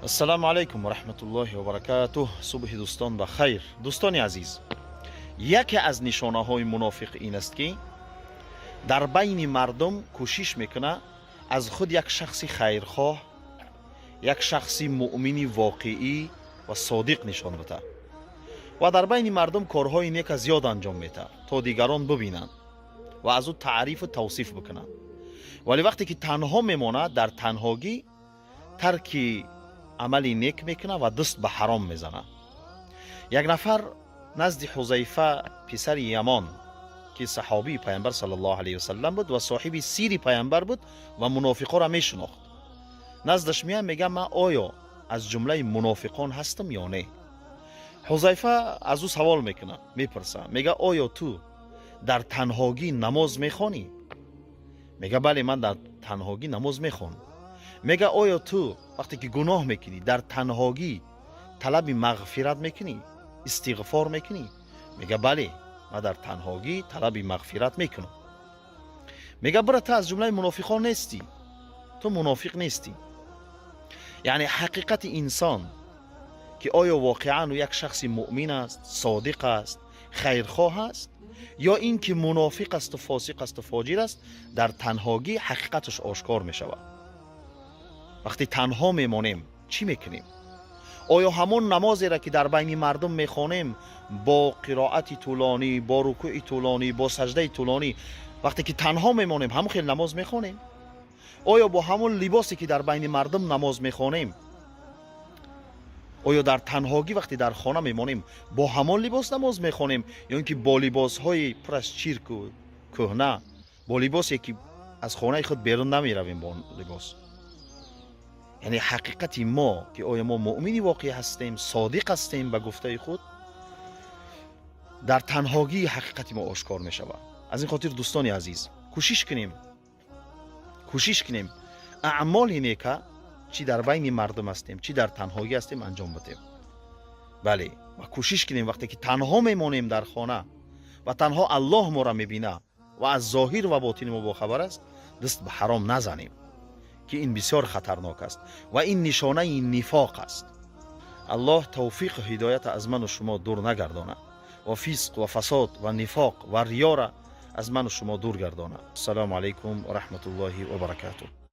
السلام علیکم و رحمت الله و برکاته. صبح دوستان بخیر. دوستان عزیز، یکی از نشانه های منافق این است که در بین مردم کوشش میکنه از خود یک شخص خیرخواه، یک شخص مؤمن واقعی و صادق نشان بده و در بین مردم کارهای نیک زیاد انجام میده تا دیگران ببینند و از او تعریف و توصیف بکنند. ولی وقتی که تنها میمونه، در تنهاگی ترک عملی نیک میکنه و دست به حرام میزنه. یک نفر نزد حذیفه پسر یمان که صحابی پیامبر صلی الله علیه و سلم بود و صاحب سیر پیامبر بود و منافقا را میشناخت، نزدش میگه من آیا از جمله منافقان هستم یا نه؟ حذیفه از او سوال میکنه، میپرسه، میگه آیا تو در تنهاگی نماز میخوانی؟ میگه بله، من در تنهاگی نماز میخوام. میگه آیا تو وقتی که گناه میکنی در تنهاگی طلب مغفرت میکنی، استغفار میکنی؟ میگه بله، من در تنهاگی طلب مغفرت میکنم. میگه برای تو از جمله منافقان نیستی، تو منافق نیستی. یعنی حقیقت انسان که آیا واقعا یک شخص مؤمن است، صادق است، خیرخواه است، یا این که منافق است و فاسق است و فاجر است، در تنهاگی حقیقتش آشکار میشود. وقتی تنها میمانیم چی میکنیم؟ آیا همون نمازی را که در بین مردم میخوانیم با قرائت طولانی، با رکوع طولانی، با سجده طولانی، وقتی که تنها میمانیم همون خیلی نماز میخوانیم؟ آیا با همون لباسی که در بین مردم نماز میخوانیم، آیا در تنهاگی وقتی در خانه میمانیم با همون لباس نماز میخوانیم، یا اینکه با لباس های پر از چرک و کهنه، با لباسی که از خانه خود بیرون نمیرویم با لباس؟ یعنی حقیقت ما که آیا ما مؤمنی واقعی هستیم، صادق هستیم به گفته خود، در تنهاگی حقیقت ما آشکار می شود. از این خاطر دوستان عزیز، کوشش کنیم اعمال نیکه چی در بین مردم هستیم چی در تنهاگی هستیم انجام بدیم. بله، و کوشش کنیم وقتی که تنها میمانیم در خانه و تنها الله ما را میبینه و از ظاهر و باطن ما با خبر است، دست به حرام نزنیم که این بسیار خطرناک است و این نشانه این نفاق است. الله توفیق و هدایت از من و شما دور نگردانه و فسق و فساد و نفاق و ریا را از من و شما دور گردانه. السلام علیکم و رحمت الله و برکاته.